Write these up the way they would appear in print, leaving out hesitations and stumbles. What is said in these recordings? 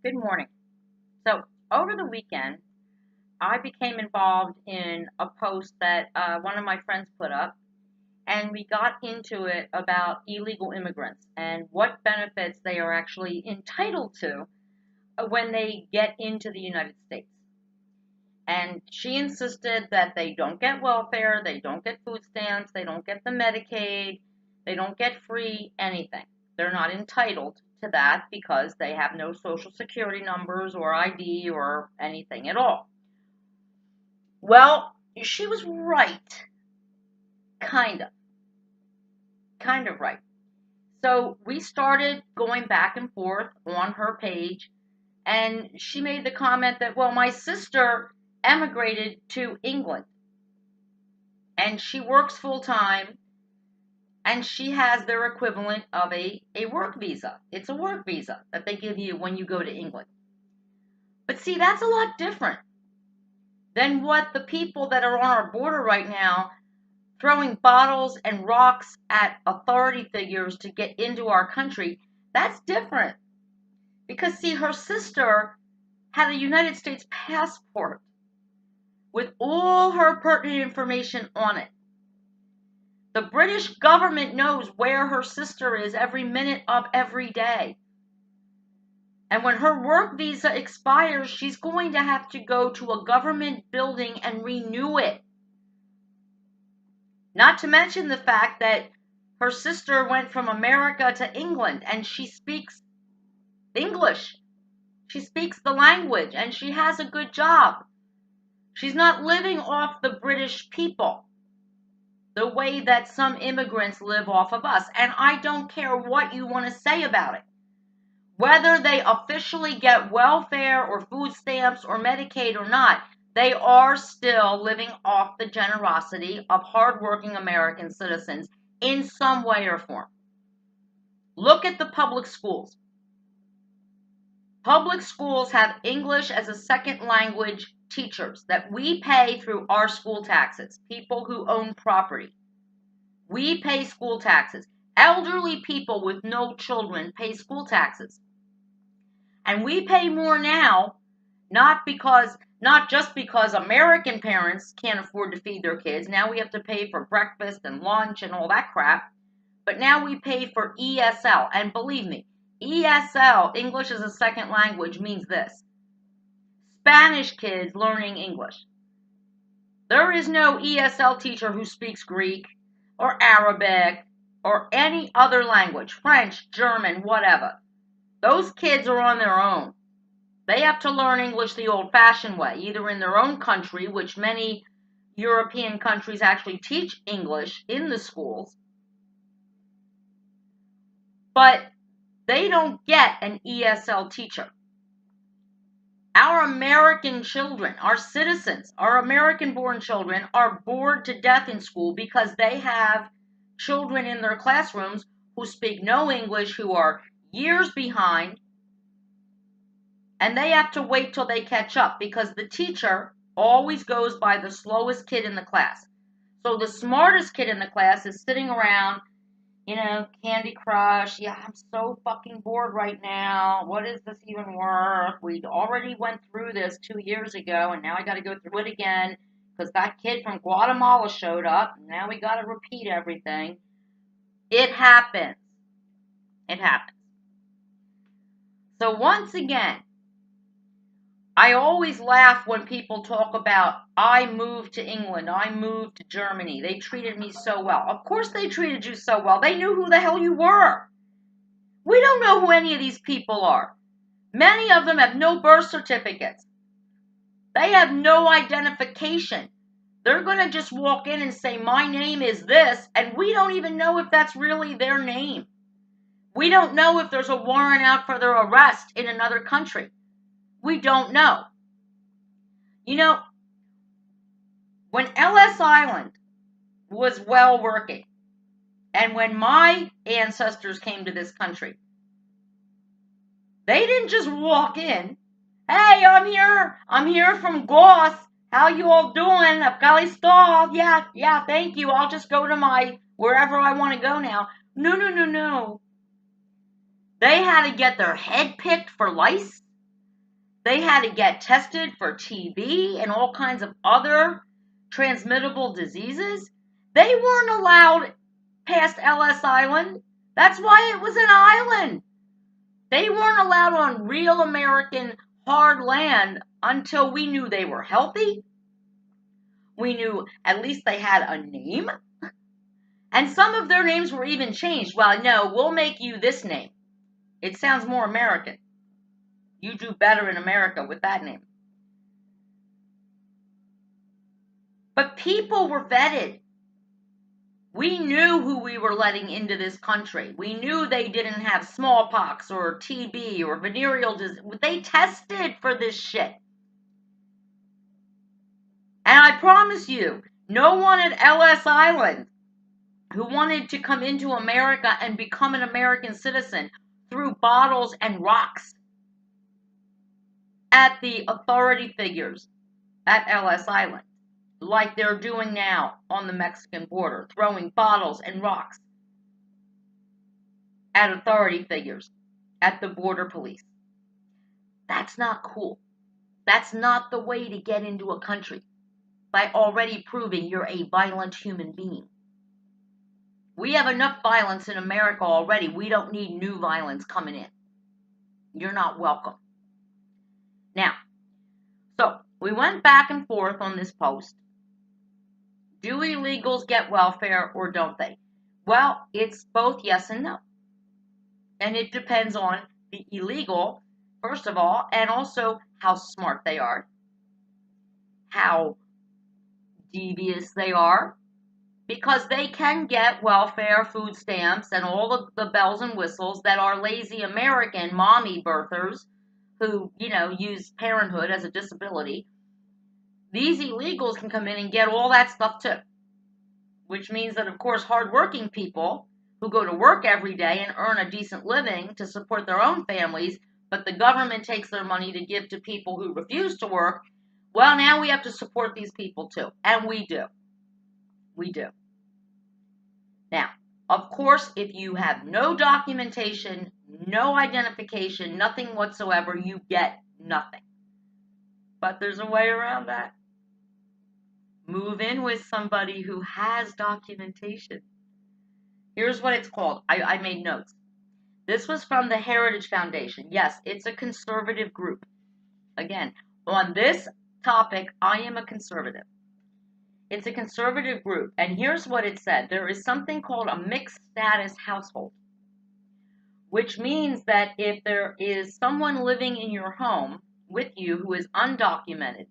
Good morning. So, over the weekend, I became involved in a post that one of my friends put up, and we got into it about illegal immigrants and what benefits they are actually entitled to when they get into the United States. And she insisted that they don't get welfare, they don't get food stamps, they don't get the Medicaid, they don't get free anything. They're not entitled to that because they have no social security numbers or ID or anything at all. Well, she was right, kind of, kind of right. So we started going back and forth on her page, and she made the comment that, well, my sister emigrated to England and she works full time and she has their equivalent of a work visa. It's a work visa that they give you when you go to England. But see, that's a lot different than what the people that are on our border right now throwing bottles and rocks at authority figures to get into our country. That's different. Because see, her sister had a United States passport with all her pertinent information on it. The British government knows where her sister is every minute of every day. And when her work visa expires, she's going to have to go to a government building and renew it. Not to mention the fact that her sister went from America to England and she speaks English. She speaks the language and she has a good job. She's not living off the British people the way that some immigrants live off of us. And I don't care what you want to say about it. Whether they officially get welfare or food stamps or Medicaid or not, they are still living off the generosity of hardworking American citizens in some way or form. Look at the public schools. Public schools have English as a second language teachers that we pay through our school taxes, people who own property. We pay school taxes. Elderly people with no children pay school taxes. And we pay more now, not just because American parents can't afford to feed their kids. Now we have to pay for breakfast and lunch and all that crap. But now we pay for ESL. And believe me, ESL, English as a second language, means this: Spanish kids learning English. There is no ESL teacher who speaks Greek or Arabic or any other language, French, German, whatever. Those kids are on their own. They have to learn English the old-fashioned way, either in their own country, which many European countries actually teach English in the schools, but they don't get an ESL teacher. Our American children, our citizens, our American-born children are bored to death in school because they have children in their classrooms who speak no English, who are years behind, and they have to wait till they catch up because the teacher always goes by the slowest kid in the class. So the smartest kid in the class is sitting around, Candy Crush. Yeah, I'm so fucking bored right now. What is this even worth? We already went through this 2 years ago, and now I got to go through it again because that kid from Guatemala showed up. And now we got to repeat everything. It happens. It happens. So once again, I always laugh when people talk about, I moved to England, I moved to Germany, they treated me so well. Of course they treated you so well. They knew who the hell you were. We don't know who any of these people are. Many of them have no birth certificates. They have no identification. They're going to just walk in and say, my name is this, and we don't even know if that's really their name. We don't know if there's a warrant out for their arrest in another country. We don't know. When Ellis Island was well working, and when my ancestors came to this country, they didn't just walk in. Hey, I'm here from Goss. How you all doing? Afghanistan. Yeah, thank you. I'll just go to wherever I want to go now. No. They had to get their head picked for lice. They had to get tested for TB and all kinds of other transmittable diseases. They weren't allowed past Ellis Island. That's why it was an island. They weren't allowed on real American hard land until we knew they were healthy. We knew at least they had a name. And some of their names were even changed. Well, no, we'll make you this name. It sounds more American. You do better in America with that name. But people were vetted. We knew who we were letting into this country. We knew they didn't have smallpox or TB or venereal disease. They tested for this shit. And I promise you, no one at Ellis Island who wanted to come into America and become an American citizen threw bottles and rocks at the authority figures at Ellis Island, like they're doing now on the Mexican border, throwing bottles and rocks at authority figures, at the border police. That's not cool. That's not the way to get into a country, by already proving you're a violent human being. We have enough violence in America already. We don't need new violence coming in. You're not welcome. Now, so we went back and forth on this post. Do illegals get welfare or don't they? Well, it's both yes and no. And it depends on the illegal, first of all, and also how smart they are, how devious they are, because they can get welfare, food stamps, and all of the bells and whistles that our lazy American mommy birthers who, use parenthood as a disability. These illegals can come in and get all that stuff too, which means that, of course, hardworking people who go to work every day and earn a decent living to support their own families, but the government takes their money to give to people who refuse to work, well, now we have to support these people too, and we do. We do. Now, of course, if you have no documentation, no identification, nothing whatsoever, you get nothing. But there's a way around that. Move in with somebody who has documentation. Here's what it's called. I made notes. This was from the Heritage Foundation. Yes, it's a conservative group. Again, on this topic, I am a conservative. It's a conservative group, and here's what it said. There is something called a mixed status household, which means that if there is someone living in your home with you who is undocumented,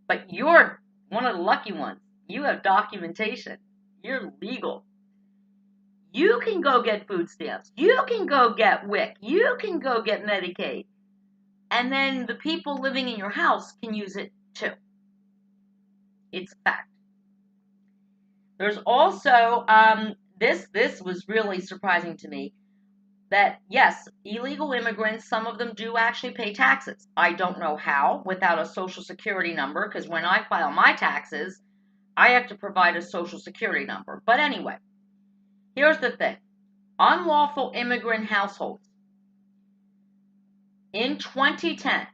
but you're one of the lucky ones, you have documentation, you're legal, you can go get food stamps, you can go get WIC, you can go get Medicaid, and then the people living in your house can use it too. It's a fact. There's also, this was really surprising to me, that yes, illegal immigrants, some of them do actually pay taxes. I don't know how without a social security number, because when I file my taxes, I have to provide a social security number. But anyway, here's the thing. Unlawful immigrant households in 2010.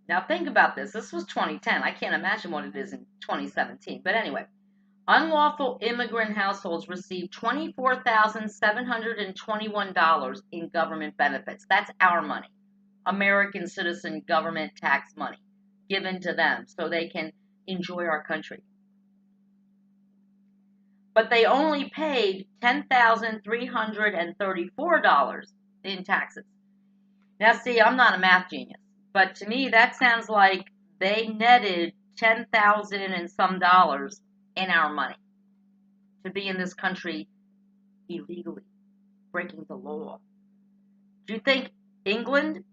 Now think about this. This was 2010. I can't imagine what it is in 2017. But anyway, unlawful immigrant households received $24,721 in government benefits. That's our money, American citizen government tax money, given to them so they can enjoy our country. But they only paid $10,334 in taxes. Now, see, I'm not a math genius, but to me that sounds like they netted $10,000 and some dollars in our money to be in this country illegally, breaking the law. Do you think England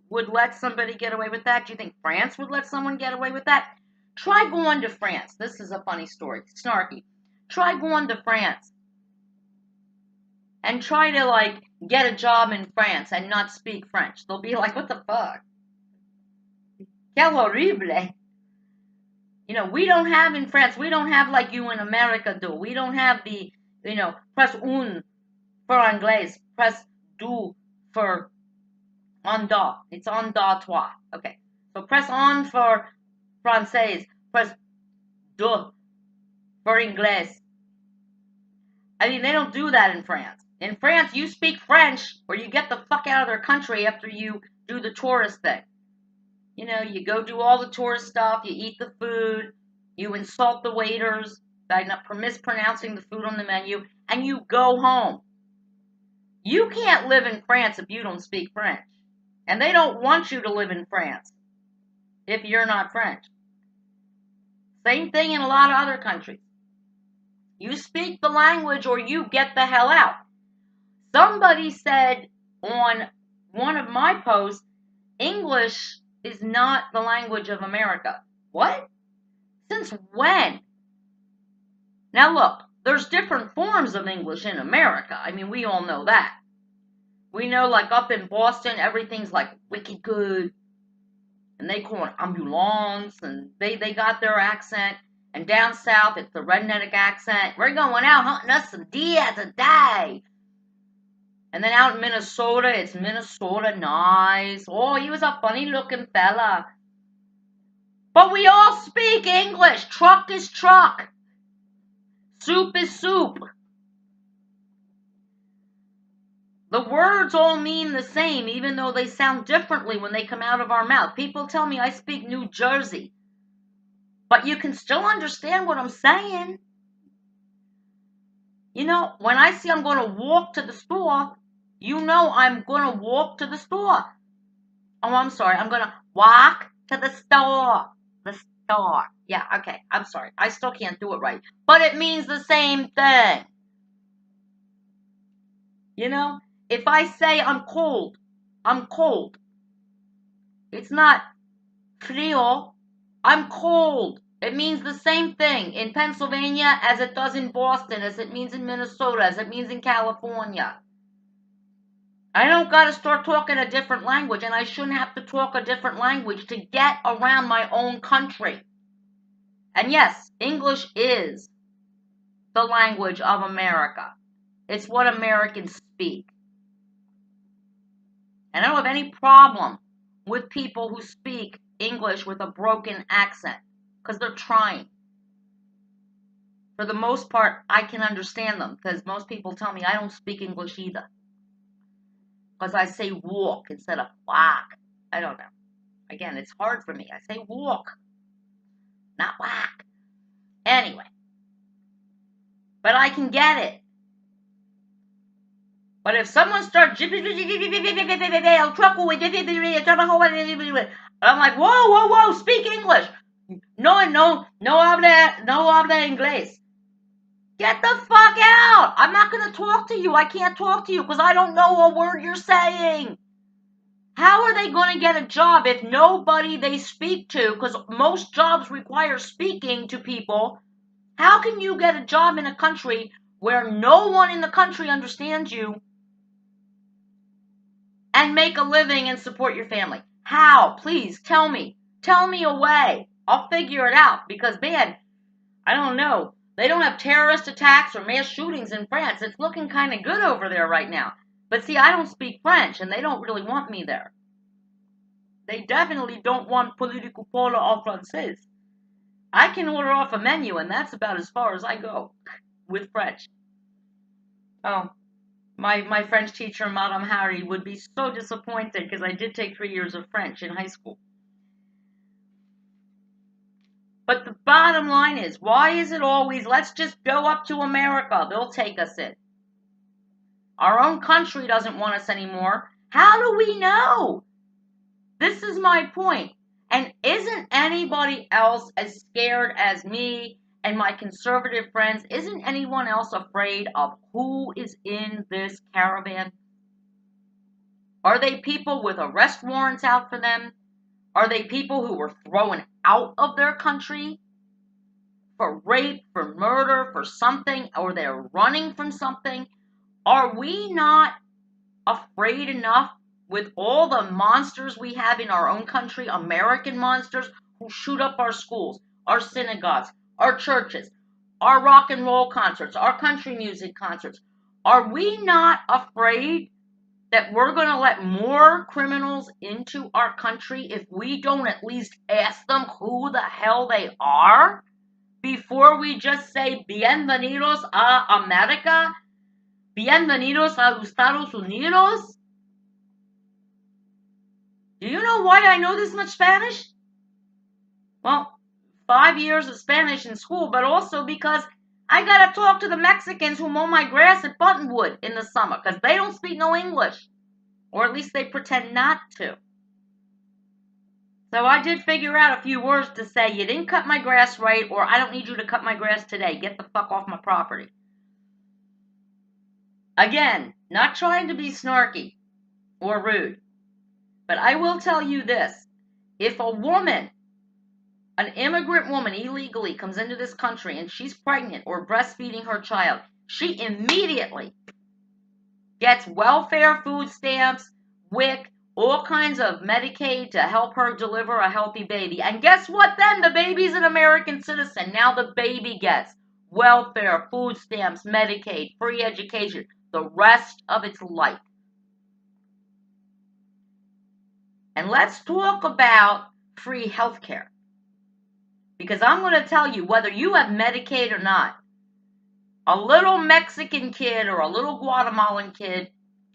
would let somebody get away with that? Do you think France would let someone get away with that? Try going to France. This is a funny story. Snarky. Try going to France and try to get a job in France and not speak French. They'll be like, what the fuck? Quel horrible. We don't have in France, we don't have like you in America do. We don't have the, press un for Anglais, press deux for On do. It's on do toi. Okay. So press on for français. Press do for English. I mean, they don't do that in France. In France, you speak French or you get the fuck out of their country after you do the tourist thing. You know, you go do all the tourist stuff, you eat the food, you insult the waiters by mispronouncing the food on the menu, and you go home. You can't live in France if you don't speak French. And they don't want you to live in France if you're not French. Same thing in a lot of other countries. You speak the language or you get the hell out. Somebody said on one of my posts, English is not the language of America. What? Since when? Now look, there's different forms of English in America. I mean, we all know that. We know, like, up in Boston, everything's like wicked good. And they call it ambulance, and they got their accent. And down south, it's the redneck accent. We're going out hunting us some deer today. And then out in Minnesota, it's Minnesota nice. Oh, he was a funny-looking fella. But we all speak English. Truck is truck. Soup is soup. The words all mean the same, even though they sound differently when they come out of our mouth. People tell me I speak New Jersey. But you can still understand what I'm saying. You know, when I say I'm going to walk to the store, you know I'm going to walk to the store. Oh, I'm sorry. I'm going to walk to the store. The store. Yeah, okay. I'm sorry. I still can't do it right. But it means the same thing. You know, if I say I'm cold, I'm cold. It's not frio. I'm cold. It means the same thing in Pennsylvania as it does in Boston, as it means in Minnesota, as it means in California. I don't got to start talking a different language, and I shouldn't have to talk a different language to get around my own country. And yes, English is the language of America. It's what Americans speak. And I don't have any problem with people who speak English with a broken accent, because they're trying. For the most part, I can understand them, because most people tell me I don't speak English either. Because I say walk instead of walk. I don't know. Again, it's hard for me. I say walk, not walk. Anyway. But I can get it. But if someone starts, I'm like, whoa, speak English. No habla inglés. Get the fuck out. I'm not going to talk to you. I can't talk to you because I don't know a word you're saying. How are they going to get a job if nobody they speak to, because most jobs require speaking to people, how can you get a job in a country where no one in the country understands you and make a living and support your family? How? Please tell me. Tell me a way. I'll figure it out because, man, I don't know. They don't have terrorist attacks or mass shootings in France. It's looking kind of good over there right now. But see, I don't speak French, and they don't really want me there. They definitely don't want political Paula en français. I can order off a menu, and that's about as far as I go with French. Oh, my French teacher, Madame Harry, would be so disappointed because I did take 3 years of French in high school. But the bottom line is, why is it always, let's just go up to America, they'll take us in? Our own country doesn't want us anymore. How do we know? This is my point. And isn't anybody else as scared as me and my conservative friends? Isn't anyone else afraid of who is in this caravan? Are they people with arrest warrants out for them? Are they people who were thrown out of their country for rape, for murder, for something, or they're running from something? Are we not afraid enough with all the monsters we have in our own country, American monsters who shoot up our schools, our synagogues, our churches, our rock and roll concerts, our country music concerts? Are we not afraid that we're going to let more criminals into our country if we don't at least ask them who the hell they are before we just say bienvenidos a America, bienvenidos a Estados Unidos? Do you know why I know this much Spanish? Well, 5 years of Spanish in school, but also because I gotta talk to the Mexicans who mow my grass at Buttonwood in the summer, because they don't speak no English. Or at least they pretend not to. So I did figure out a few words to say. You didn't cut my grass right, or I don't need you to cut my grass today. Get the fuck off my property. Again, not trying to be snarky or rude, but I will tell you this. If a woman, an immigrant woman illegally comes into this country and she's pregnant or breastfeeding her child, she immediately gets welfare, food stamps, WIC, all kinds of Medicaid to help her deliver a healthy baby. And guess what then? The baby's an American citizen. Now the baby gets welfare, food stamps, Medicaid, free education, the rest of its life. And let's talk about free health care. Because I'm going to tell you, whether you have Medicaid or not, a little Mexican kid or a little Guatemalan kid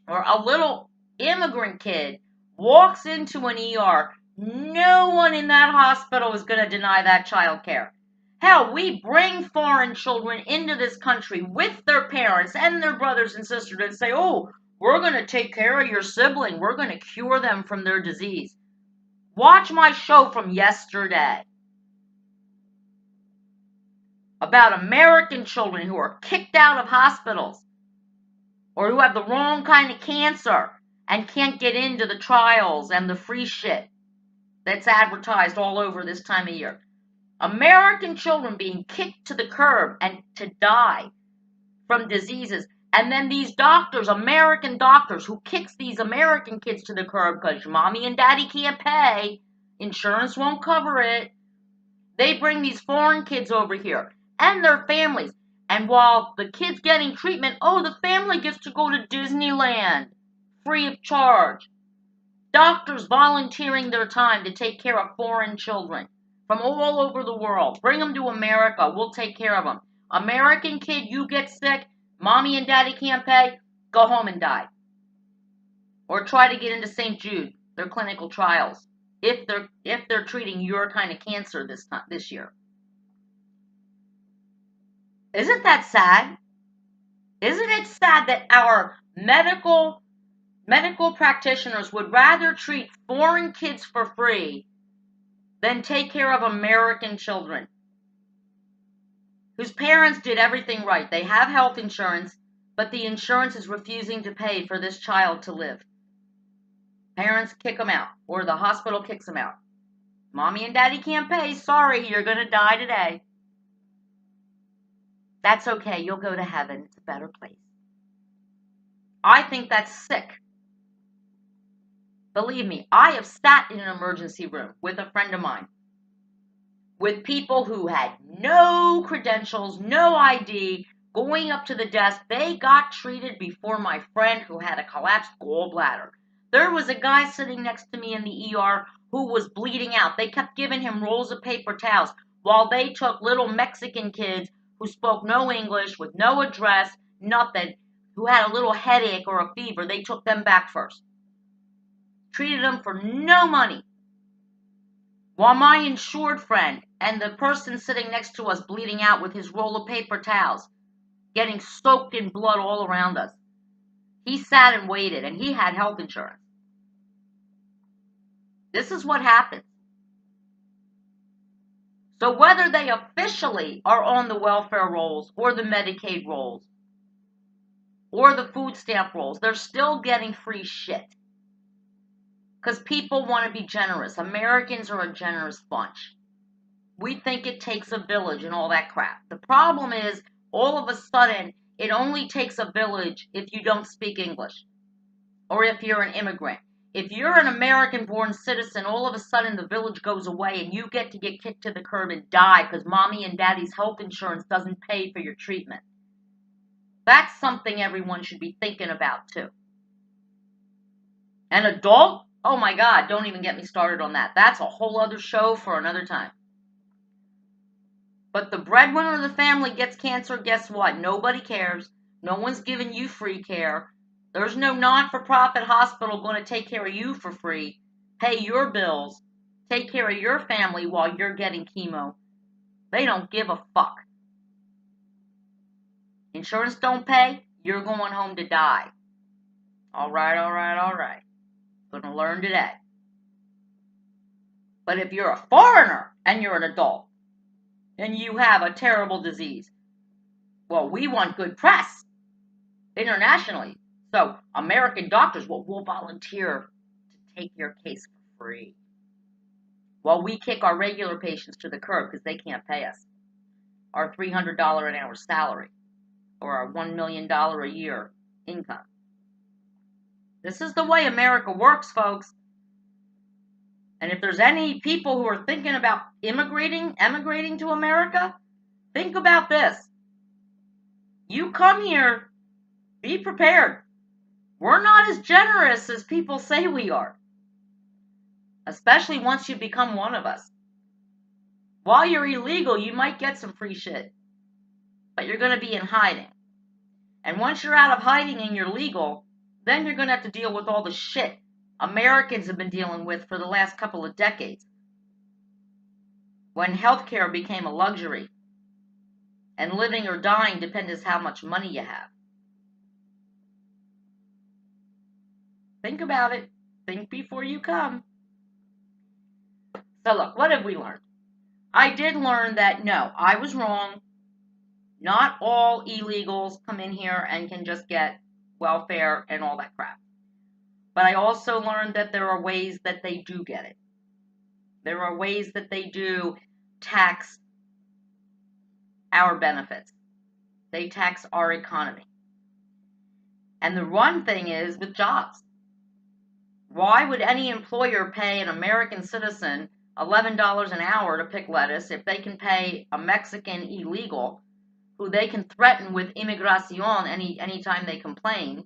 or a little immigrant kid walks into an ER, no one in that hospital is going to deny that child care. Hell, we bring foreign children into this country with their parents and their brothers and sisters and say, oh, we're going to take care of your sibling. We're going to cure them from their disease. Watch my show from yesterday about American children who are kicked out of hospitals or who have the wrong kind of cancer and can't get into the trials and the free shit that's advertised all over this time of year. American children being kicked to the curb and to die from diseases. And then these doctors, American doctors, who kicks these American kids to the curb because mommy and daddy can't pay, insurance won't cover it. They bring these foreign kids over here and their families. And while the kid's getting treatment, oh, the family gets to go to Disneyland free of charge. Doctors volunteering their time to take care of foreign children from all over the world. Bring them to America. We'll take care of them. American kid, you get sick, mommy and daddy can't pay, go home and die. Or try to get into St. Jude, their clinical trials, if they're treating your kind of cancer this year. Isn't that sad? Isn't it sad that our medical practitioners would rather treat foreign kids for free than take care of American children whose parents did everything right? They have health insurance, but the insurance is refusing to pay for this child to live. Parents kick them out, or the hospital kicks them out. Mommy and daddy can't pay. Sorry, you're going to die today. That's okay. You'll go to heaven. It's a better place. I think that's sick. Believe me, I have sat in an emergency room with a friend of mine, with people who had no credentials, no ID, going up to the desk. They got treated before my friend who had a collapsed gallbladder. There was a guy sitting next to me in the ER who was bleeding out. They kept giving him rolls of paper towels while they took little Mexican kids who spoke no English, with no address, nothing, who had a little headache or a fever. They took them back first. Treated them for no money. While my insured friend and the person sitting next to us bleeding out with his roll of paper towels, getting soaked in blood all around us, he sat and waited, and he had health insurance. This is what happens. So whether they officially are on the welfare rolls or the Medicaid rolls or the food stamp rolls, they're still getting free shit. Because people want to be generous. Americans are a generous bunch. We think it takes a village and all that crap. The problem is, all of a sudden, it only takes a village if you don't speak English. Or if you're an immigrant. If you're an American-born citizen, all of a sudden the village goes away and you get to get kicked to the curb and die because mommy and daddy's health insurance doesn't pay for your treatment. That's something everyone should be thinking about, too. An adult? Oh my God, don't even get me started on that. That's a whole other show for another time. But the breadwinner of the family gets cancer, guess what? Nobody cares. No one's giving you free care. There's no not-for-profit hospital going to take care of you for free, pay your bills, take care of your family while you're getting chemo. They don't give a fuck. Insurance don't pay, you're going home to die. All right, all right, all right. Gonna learn today. But if you're a foreigner and you're an adult and you have a terrible disease, well, we want good press internationally. So American doctors will volunteer to take your case for free while we kick our regular patients to the curb because they can't pay us our $300 an hour salary or our $1 million a year income. This is the way America works, folks. And if there's any people who are thinking about emigrating to America, think about this. You come here, be prepared. We're not as generous as people say we are, especially once you become one of us. While you're illegal, you might get some free shit, but you're going to be in hiding. And once you're out of hiding and you're legal, then you're going to have to deal with all the shit Americans have been dealing with for the last couple of decades, when healthcare became a luxury and living or dying depends how much money you have. Think about it. Think before you come. So look, what have we learned? I did learn that no, I was wrong. Not all illegals come in here and can just get welfare and all that crap. But I also learned that there are ways that they do get it. There are ways that they do tax our benefits. They tax our economy. And the one thing is with jobs. Why would any employer pay an American citizen $11 an hour to pick lettuce if they can pay a Mexican illegal who they can threaten with inmigración anytime they complain?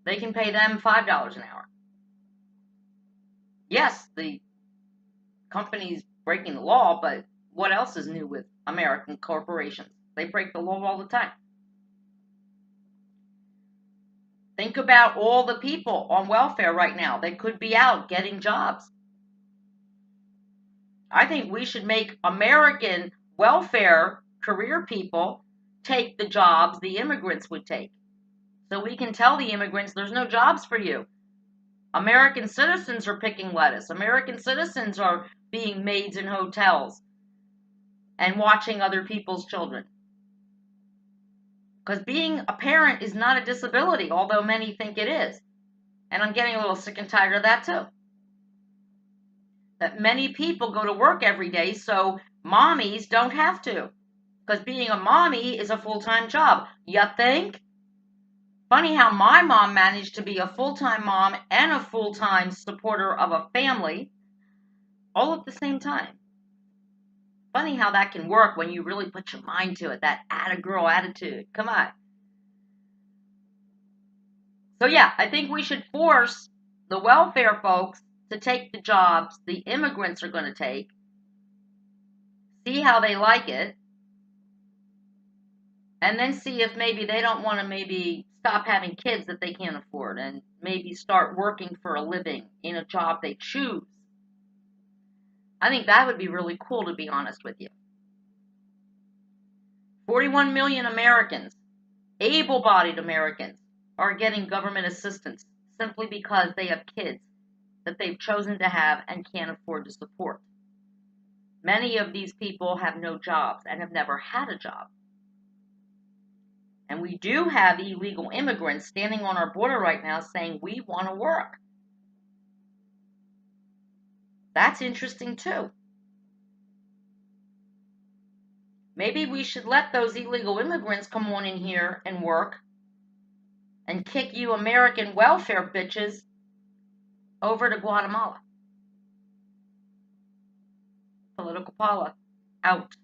They can pay them $5 an hour. Yes, the company's breaking the law, but what else is new with American corporations? They break the law all the time. Think about all the people on welfare right now that could be out getting jobs. I think we should make American welfare career people take the jobs the immigrants would take. So we can tell the immigrants there's no jobs for you. American citizens are picking lettuce. American citizens are being maids in hotels and watching other people's children. Because being a parent is not a disability, although many think it is. And I'm getting a little sick and tired of that too. That many people go to work every day, so mommies don't have to. Because being a mommy is a full-time job. You think? Funny how my mom managed to be a full-time mom and a full-time supporter of a family all at the same time. Funny how that can work when you really put your mind to it, that atta-girl attitude. Come on. So yeah, I think we should force the welfare folks to take the jobs the immigrants are going to take, see how they like it, and then see if maybe they don't want to maybe stop having kids that they can't afford and maybe start working for a living in a job they choose. I think that would be really cool, to be honest with you. 41 million Americans, able-bodied Americans, are getting government assistance simply because they have kids that they've chosen to have and can't afford to support. Many of these people have no jobs and have never had a job. And we do have illegal immigrants standing on our border right now saying we want to work. That's interesting too. Maybe we should let those illegal immigrants come on in here and work and kick you American welfare bitches over to Guatemala. Political Paula, out.